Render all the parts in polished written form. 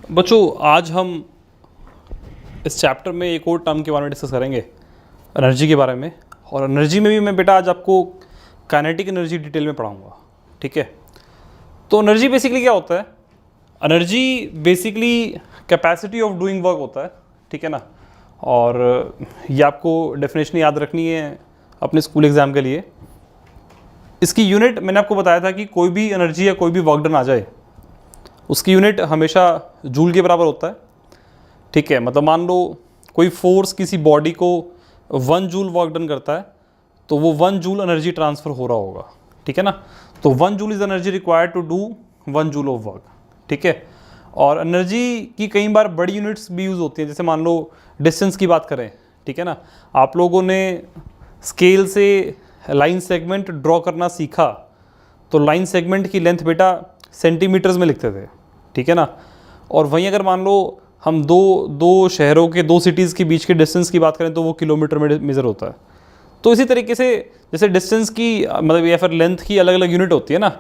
बच्चों आज हम इस चैप्टर में एक और टर्म के बारे में डिस्कस करेंगे, एनर्जी के बारे में। और एनर्जी में भी मैं बेटा आज आपको काइनेटिक एनर्जी डिटेल में पढ़ाऊंगा, ठीक है। तो एनर्जी बेसिकली क्या होता है? Energy basically capacity of doing work होता है, ठीक है ना। और ये आपको डेफिनेशन याद रखनी है अपने स्कूल एग्ज़ाम के लिए। इसकी यूनिट मैंने आपको बताया था कि कोई भी एनर्जी या कोई भी वर्क डन आ जाए उसकी यूनिट हमेशा जूल के बराबर होता है, ठीक है। मतलब मान लो कोई फोर्स किसी बॉडी को 1 जूल वर्क डन करता है तो वो 1 जूल एनर्जी ट्रांसफ़र हो रहा होगा, ठीक है ना। तो 1 joule is energy required to do 1 joule of work, ठीक है। और एनर्जी की कई बार बड़ी यूनिट्स भी यूज़ होती हैं, जैसे मान लो डिस्टेंस की बात करें, ठीक है ना। आप लोगों ने स्केल से लाइन सेगमेंट ड्रॉ करना सीखा तो लाइन सेगमेंट की लेंथ बेटा सेंटीमीटर्स में लिखते थे, ठीक है ना। और वहीं अगर मान लो हम दो शहरों के, 2 सिटीज़ के बीच के डिस्टेंस की बात करें तो वो किलोमीटर में मेज़र होता है। तो इसी तरीके से जैसे डिस्टेंस की मतलब या फिर लेंथ की अलग अलग यूनिट होती है ना,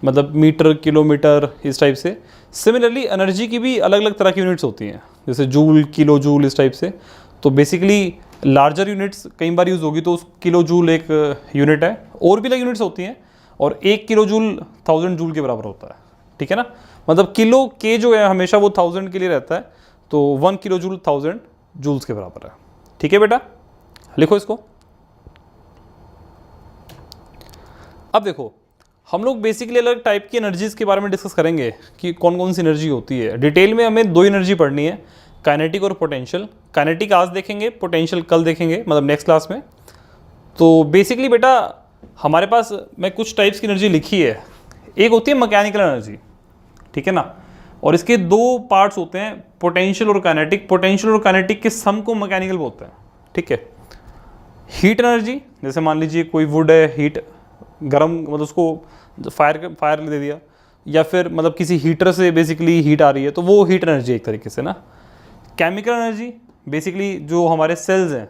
मतलब मीटर, किलोमीटर, इस टाइप से। सिमिलरली एनर्जी की भी अलग अलग तरह की यूनिट्स होती हैं, जैसे जूल, किलो जूल, इस टाइप से। तो बेसिकली लार्जर यूनिट्स कई बार यूज़ होगी तो उस किलो जूल एक यूनिट है। और भी अलग यूनिट्स होती हैं और 1 किलो जूल 1000 जूल के बराबर होता है, ठीक है ना। मतलब किलो के जो है हमेशा वो 1000 के लिए रहता है, तो 1 किलो जूल 1000 जूल्स के बराबर है, ठीक है बेटा। लिखो इसको। अब देखो हम लोग बेसिकली अलग टाइप की एनर्जीज के बारे में डिस्कस करेंगे कि कौन कौन सी एनर्जी होती है। डिटेल में हमें 2 एनर्जी पढ़नी है, काइनेटिक और पोटेंशियल। काइनेटिक आज देखेंगे, पोटेंशियल कल देखेंगे, मतलब नेक्स्ट क्लास में। तो बेसिकली बेटा हमारे पास मैं कुछ टाइप्स की एनर्जी लिखी है। एक होती है मैकेनिकल एनर्जी, ठीक है ना। और इसके 2 पार्ट्स होते हैं, पोटेंशियल और काइनेटिक। पोटेंशियल और काइनेटिक के सम को मैकेनिकल बोलते हैं, ठीक है। हीट एनर्जी, जैसे मान लीजिए कोई वुड है, हीट गर्म, मतलब उसको फायर दे दिया, या फिर मतलब किसी हीटर से बेसिकली हीट आ रही है तो वो हीट एनर्जी एक तरीके से ना। केमिकल एनर्जी बेसिकली जो हमारे सेल्स हैं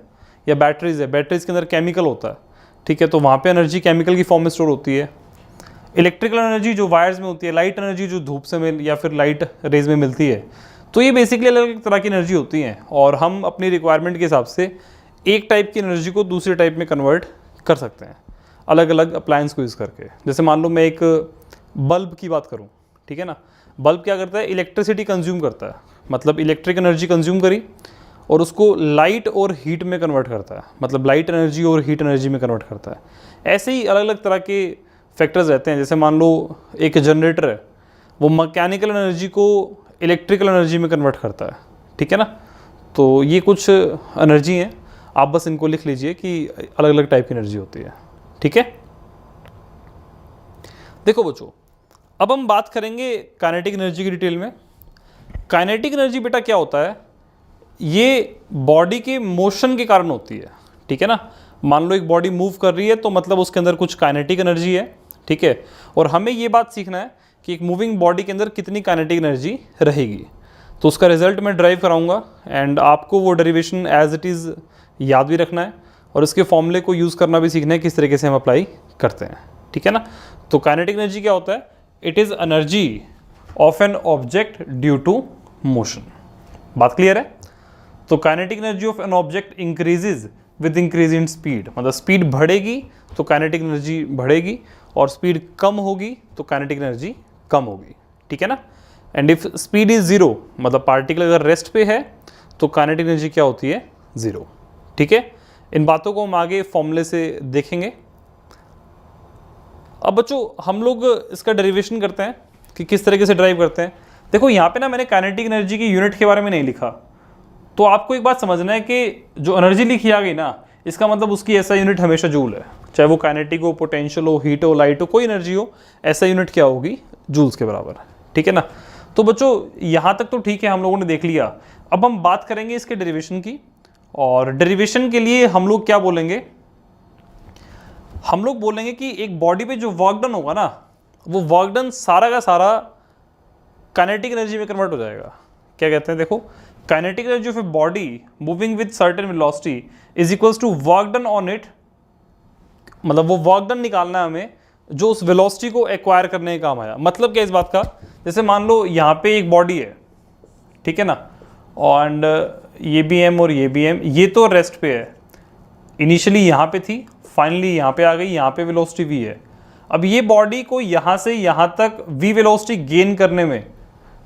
या बैटरीज है, बैटरीज के अंदर केमिकल होता है, ठीक है। तो वहाँ पे एनर्जी केमिकल की फॉर्म में स्टोर होती है। इलेक्ट्रिकल एनर्जी जो वायर्स में होती है, लाइट एनर्जी जो धूप से या फिर लाइट रेज में मिलती है। तो ये बेसिकली अलग अलग तरह की एनर्जी होती हैं और हम अपनी रिक्वायरमेंट के हिसाब से एक टाइप की एनर्जी को दूसरे टाइप में कन्वर्ट कर सकते हैं अलग अलग अप्लायंस को यूज़ करके। जैसे मान लो मैं एक बल्ब की बात करूं, ठीक है ना। बल्ब क्या करता है? इलेक्ट्रिसिटी कंज्यूम करता है, मतलब इलेक्ट्रिक एनर्जी कंज्यूम करी और उसको लाइट और हीट में कन्वर्ट करता है, मतलब लाइट एनर्जी और हीट एनर्जी में कन्वर्ट करता है। ऐसे ही अलग अलग तरह के फैक्टर्स रहते हैं। जैसे मान लो एक जनरेटर है, वो मैकेनिकल एनर्जी को इलेक्ट्रिकल एनर्जी में कन्वर्ट करता है, ठीक है ना। तो ये कुछ एनर्जी हैं, आप बस इनको लिख लीजिए कि अलग अलग टाइप की एनर्जी होती है, ठीक है। देखो बच्चों अब हम बात करेंगे काइनेटिक एनर्जी की डिटेल में। काइनेटिक एनर्जी बेटा क्या होता है? ये बॉडी के मोशन के कारण होती है, ठीक है ना। मान लो एक बॉडी मूव कर रही है तो मतलब उसके अंदर कुछ काइनेटिक एनर्जी है, ठीक है। और हमें ये बात सीखना है कि एक मूविंग बॉडी के अंदर कितनी काइनेटिक एनर्जी रहेगी। तो उसका रिजल्ट मैं ड्राइव कराऊंगा एंड आपको वो डेरिवेशन एज इट इज़ याद भी रखना है और इसके फॉर्मूले को यूज़ करना भी सीखना है किस तरीके से हम अप्लाई करते हैं, ठीक है ना। तो काइनेटिक एनर्जी क्या होता है? It is energy of an object due to motion. बात क्लियर है? तो kinetic energy of an object increases with increase in speed, मतलब स्पीड बढ़ेगी तो काइनेटिक एनर्जी बढ़ेगी और स्पीड कम होगी तो काइनेटिक एनर्जी कम होगी, ठीक है ना। एंड इफ स्पीड इज 0, मतलब पार्टिकल अगर रेस्ट पे है तो काइनेटिक एनर्जी क्या होती है? 0, ठीक है। इन बातों को हम आगे फॉर्मूले से देखेंगे। अब बच्चों हम लोग इसका डेरिवेशन करते हैं कि किस तरीके से ड्राइव करते हैं। देखो यहाँ पे ना मैंने काइनेटिक एनर्जी की यूनिट के बारे में नहीं लिखा, तो आपको एक बात समझना है कि जो एनर्जी लिखी आ गई ना, इसका मतलब उसकी ऐसा यूनिट हमेशा जूल है। चाहे वो काइनेटिक हो, पोटेंशियल हो, हीट हो, लाइट हो, कोई एनर्जी हो, ऐसा यूनिट क्या होगी? जूल्स के बराबर, ठीक है ना। तो बच्चों यहाँ तक तो ठीक है, हम लोगों ने देख लिया। अब हम बात करेंगे इसके डेरिवेशन की, और डेरिवेशन के लिए हम लोग क्या बोलेंगे? हम लोग बोलेंगे कि एक बॉडी पे जो वर्क डन होगा ना, वो वर्क डन सारा का सारा काइनेटिक एनर्जी में कन्वर्ट हो जाएगा। क्या कहते हैं? देखो, kinetic energy of a body moving with certain velocity is equals to work done on it, मतलब वो वर्क डन निकालना है हमें जो उस वेलोसिटी को एक्वायर करने का काम आया। मतलब क्या इस बात का? जैसे मान लो यहाँ पे एक बॉडी है, ठीक है ना, एंड ये भी m और ये भी m, ये तो रेस्ट पे है, इनिशियली यहाँ पे थी, फाइनली यहाँ पे आ गई, यहाँ पे वेलोसिटी v है। अब ये बॉडी को यहाँ से यहाँ तक v वेलोसिटी गेन करने में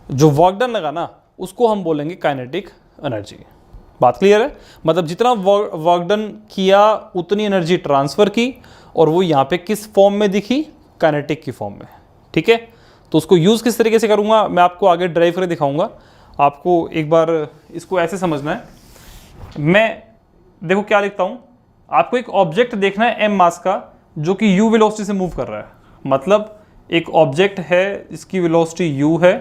जो वर्क डन लगा ना, उसको हम बोलेंगे काइनेटिक एनर्जी। बात क्लियर है? मतलब जितना वर्क डन किया उतनी एनर्जी ट्रांसफर की, और वो यहाँ पे किस फॉर्म में दिखी? काइनेटिक की फॉर्म में। ठीक है, तो उसको यूज़ किस तरीके से करूँगा मैं आपको आगे ड्राइव करके दिखाऊंगा। आपको एक बार इसको ऐसे समझना है, मैं देखो क्या लिखता हूँ, आपको एक ऑब्जेक्ट देखना है m मास का, जो कि u वेलोसिटी से मूव कर रहा है। मतलब एक ऑब्जेक्ट है, इसकी वेलोसिटी u है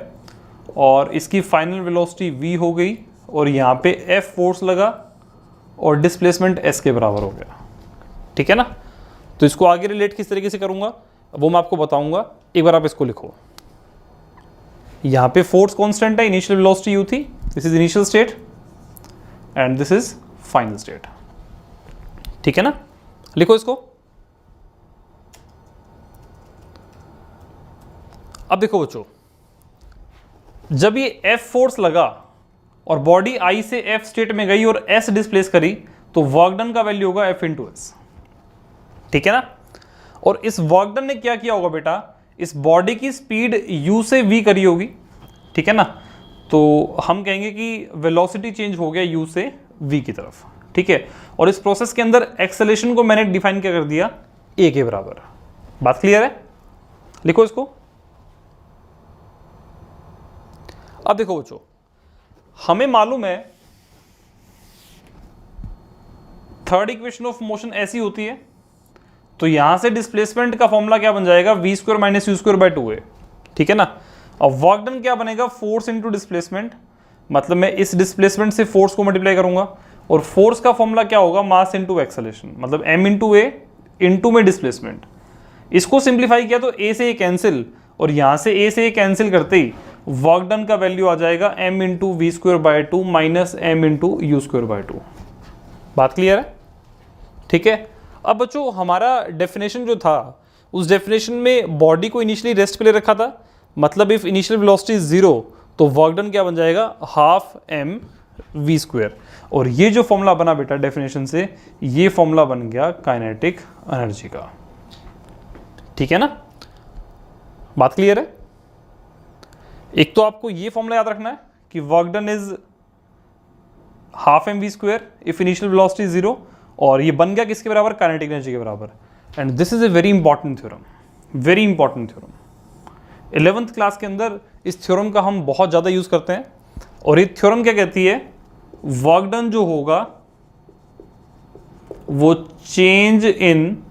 और इसकी फाइनल वेलोसिटी v हो गई, और यहाँ पे F फोर्स लगा और डिस्प्लेसमेंट s के बराबर हो गया। ठीक है ना, तो इसको आगे रिलेट किस तरीके से करूँगा वो मैं आपको बताऊँगा। एक बार आप इसको लिखो, यहाँ पे फोर्स कांस्टेंट है, इनिशियल वेलोसिटी u थी, this is initial state and this is final state. ठीक है ना, लिखो इसको। अब देखो बच्चों, जब ये F फोर्स लगा और बॉडी I से F स्टेट में गई और S डिस्प्लेस करी, तो वर्क डन का वैल्यू होगा F इंटू S। ठीक है ना, और इस वर्क डन ने क्या किया होगा बेटा, इस बॉडी की स्पीड u से v करी होगी। ठीक है ना, तो हम कहेंगे कि वेलोसिटी चेंज हो गया u से v की तरफ। ठीक है, और इस प्रोसेस के अंदर एक्सेलरेशन को मैंने डिफाइन क्या कर दिया, a के बराबर। बात क्लियर है? लिखो इसको। अब देखो बच्चों, हमें मालूम है थर्ड इक्वेशन ऑफ मोशन ऐसी होती है, तो यहां से डिस्प्लेसमेंट का फॉर्मूला क्या बन जाएगा, v square minus you square bye 2a। ठीक है ना, अब वर्क डन क्या बनेगा, फोर्स इंटू डिस्प्लेसमेंट, मतलब मैं इस डिस्प्लेसमेंट से फोर्स को मल्टीप्लाई करूंगा, और फोर्स का फॉर्मूला क्या होगा, मास इंटू एक्सेलरेशन, मतलब m इंटू ए इंटू में डिस्प्लेसमेंट। इसको सिंप्लीफाई किया तो a से a कैंसिल, और यहां से a से a कैंसिल करते ही वर्क डन का वैल्यू आ जाएगा m into v square by 2 minus m into u square by 2। बात क्लियर है? ठीक है, अब बच्चों हमारा डेफिनेशन जो था, उस डेफिनेशन में बॉडी को इनिशियली रेस्ट पे ले रखा था, मतलब इफ इनिशियल वेलोसिटी इज 0 तो वर्क डन क्या बन जाएगा, हाफ m v स्क्वायर। और ये जो फॉर्मूला बना बेटा डेफिनेशन से, ये फॉर्मूला बन गया काइनेटिक एनर्जी का। ठीक है ना, बात क्लियर है? एक तो आपको ये फॉर्मूला याद रखना है कि work done is half m v square if initial velocity is 0, और ये बन गया किसके बराबर, काइनेटिक एनर्जी के बराबर। And this is a very important theorem, very important theorem. 11th class के अंदर इस थ्योरम का हम बहुत ज़्यादा यूज़ करते हैं, और ये थ्योरम क्या कहती है, वर्क डन जो होगा वो चेंज इन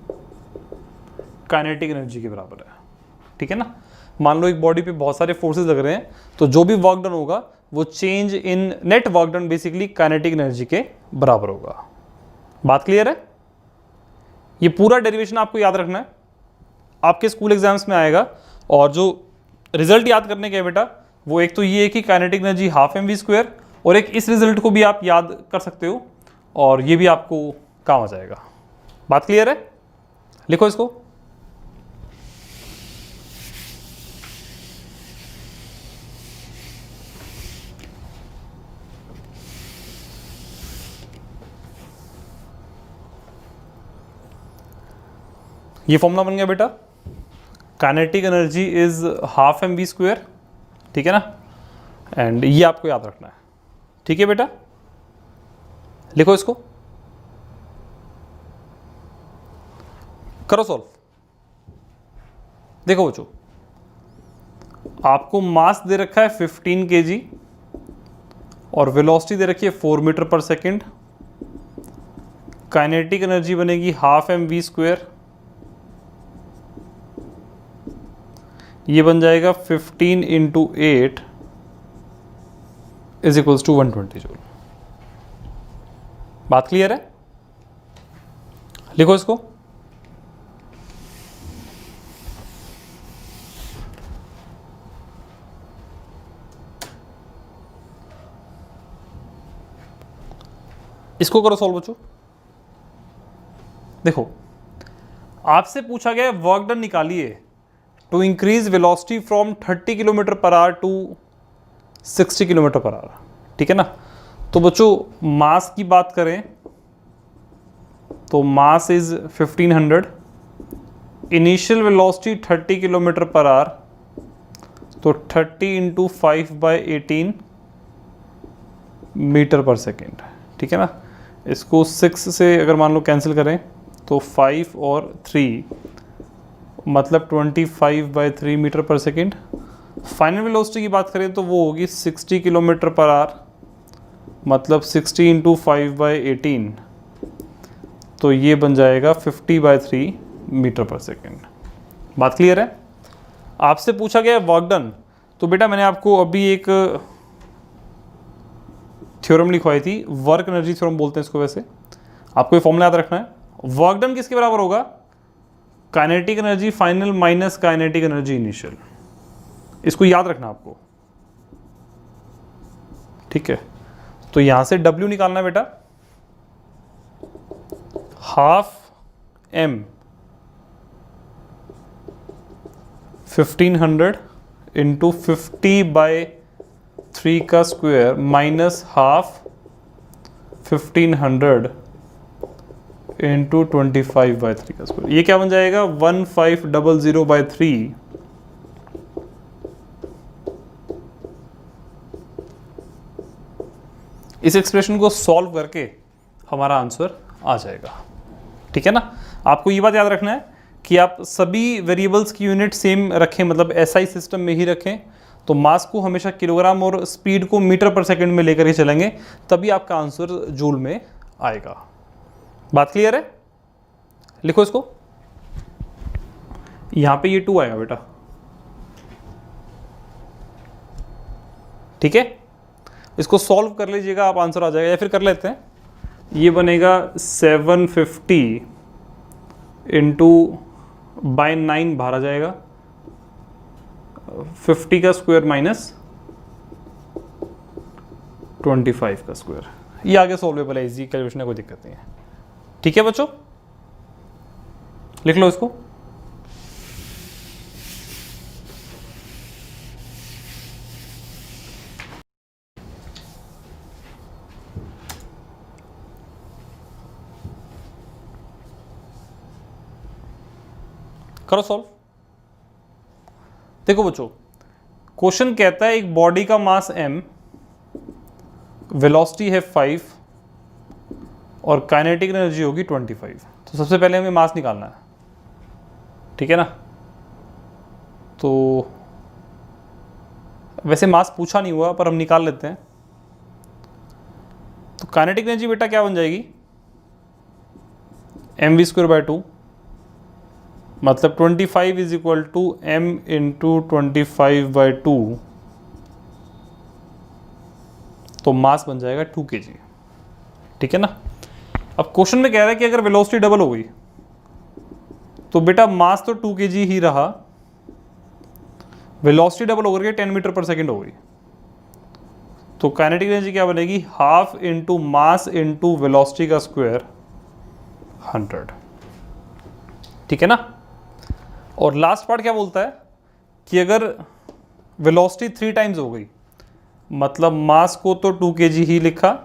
काइनेटिक एनर्जी के बराबर है। ठीक है ना, मान लो एक बॉडी पे बहुत सारे फोर्सेस लग रहे हैं, तो जो भी वर्क डन होगा वो change in net work done basically kinetic energy के बराबर होगा। बात क्लियर है? ये पूरा डेरिवेशन आपको याद रखना है, आपके स्कूल एग्जाम्स में आएगा। और जो रिजल्ट याद करने के है बेटा, वो एक तो ये है कि kinetic energy half m v square, और एक इस रिजल्ट को भी आप याद कर सकते हो, और ये भी आपको काम आ जाएगा। बात क्लियर है? लिखो इसको। ये फॉर्मूला बन गया बेटा, kinetic energy is half m v square. ठीक है ना, एंड ये आपको याद रखना है। ठीक है बेटा, लिखो इसको, करो सॉल्व। देखो बच्चों, आपको मास दे रखा है 15 kg और वेलोसिटी दे रखी है 4 मीटर पर सेकेंड। काइनेटिक एनर्जी बनेगी हाफ m v स्क्वायर, ये बन जाएगा 15 into 8 is equals to 120 joule. बात क्लियर है? लिखो इसको। इसको करो सॉल्व बच्चों। देखो, आपसे पूछा गया वर्क डन निकालिए to increase velocity from 30 kilometre पर आवर टू 60 किलोमीटर पर आवर, ठीक है ना। तो बच्चों मास की बात करें तो mass is 1500, initial velocity 30 kilometre पर आवर, तो 30 इंटू 5/18 मीटर पर सेकेंड, ठीक है ना। इसको 6 से अगर मान लो कैंसिल करें तो 5 और 3 मतलब 25/3 मीटर पर सेकेंड। फाइनल वेलोसिटी की बात करें तो वो होगी 60 किलोमीटर पर आवर, मतलब 60 इंटू 5/18, तो ये बन जाएगा 50/3 मीटर पर सेकेंड। बात क्लियर है। आपसे पूछा गया वर्क डन, तो बेटा मैंने आपको अभी एक थ्योरम लिखवाई थी, वर्क एनर्जी थ्योरम बोलते हैं इसको। वैसे आपको ये फॉर्मूला याद रखना है। वर्क डन किसके बराबर होगा? Kinetic energy final minus kinetic energy initial. इसको याद रखना आपको, ठीक है। तो यहां से W निकालना है बेटा, हाफ m 1500 इंटू 50/3 का स्क्वायर माइनस हाफ 1500 इंटू 25/3 का स्क्वायर। ये क्या बन जाएगा? 1500/3 इस एक्सप्रेशन को सॉल्व करके हमारा आंसर आ जाएगा, ठीक है ना। आपको ये बात याद रखना है कि आप सभी वेरिएबल्स की यूनिट सेम रखें, मतलब एसआई सिस्टम में ही रखें। तो मास को हमेशा किलोग्राम और स्पीड को मीटर पर सेकंड में लेकर ही चलेंगे, तभी आपका आंसर जूल में आएगा। बात क्लियर है? लिखो इसको, यहां पे ये 2 आएगा बेटा, ठीक है। इसको सॉल्व कर लीजिएगा आप, आंसर आ जाएगा। या फिर कर लेते हैं, ये बनेगा 750 इंटू बाय 9 बाहर आ जाएगा, 50 का स्क्वायर माइनस 25 का स्क्वायर। ये आगे सॉल्वेबल है, इजी कैलकुलेशन है, कोई दिक्कत नहीं है, ठीक है बच्चों। लिख लो इसको। करो सॉल्व। देखो बच्चों, क्वेश्चन कहता है एक बॉडी का मास m, वेलोसिटी है 5 और काइनेटिक एनर्जी होगी 25। तो सबसे पहले हमें मास निकालना है, ठीक है ना। तो वैसे मास पूछा नहीं हुआ पर हम निकाल लेते हैं। तो काइनेटिक एनर्जी बेटा क्या बन जाएगी? mv²/2, मतलब 25 is equal to m into 25/2, तो मास बन जाएगा 2 kg, ठीक है ना। अब क्वेश्चन में कह रहा है कि अगर वेलोसिटी डबल हो गई तो बेटा मास तो 2 kg ही रहा, वेलोसिटी डबल होकर के 10 मीटर पर सेकेंड हो गई, तो काइनेटिक एनर्जी क्या बनेगी? Half into mass into velocity का स्क्वायर 100, ठीक है ना। और लास्ट पार्ट क्या बोलता है कि अगर वेलोसिटी 3 टाइम्स हो गई, मतलब मास को तो 2 kg ही लिखा,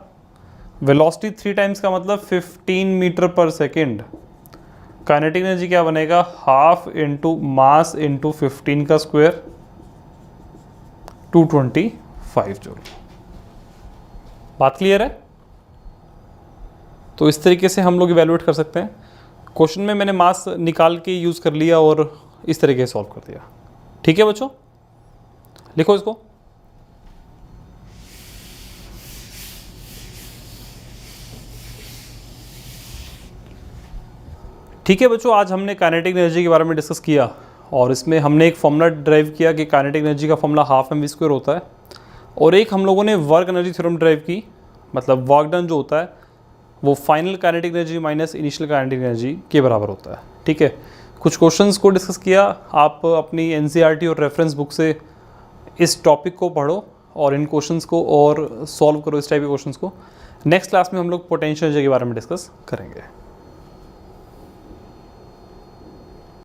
वेलोसिटी 3 टाइम्स का मतलब 15 मीटर पर सेकेंड, काइनेटिक एनर्जी क्या बनेगा? हाफ इंटू मास इंटू 15 का स्क्वायर 225 जूल। बात क्लियर है? तो इस तरीके से हम लोग इवेलुएट कर सकते हैं। क्वेश्चन में मैंने मास निकाल के यूज़ कर लिया और इस तरीके से सॉल्व कर दिया, ठीक है बच्चों। लिखो इसको। ठीक है बच्चों, आज हमने काइनेटिक एनर्जी के बारे में डिस्कस किया और इसमें हमने एक फॉर्मूला ड्राइव किया कि काइनेटिक एनर्जी का फॉर्मूला हाफ mv² होता है, और एक हम लोगों ने वर्क एनर्जी थ्योरम ड्राइव की, मतलब वर्क डन जो होता है वो final kinetic energy minus initial kinetic energy के बराबर होता है, ठीक है। कुछ क्वेश्चंस को डिस्कस किया। आप अपनी NCERT और रेफरेंस बुक से इस टॉपिक को पढ़ो और इन क्वेश्चंस को और सॉल्व करो, इस टाइप के क्वेश्चंस को। नेक्स्ट क्लास में हम लोग पोटेंशियल एनर्जी के बारे में डिस्कस करेंगे।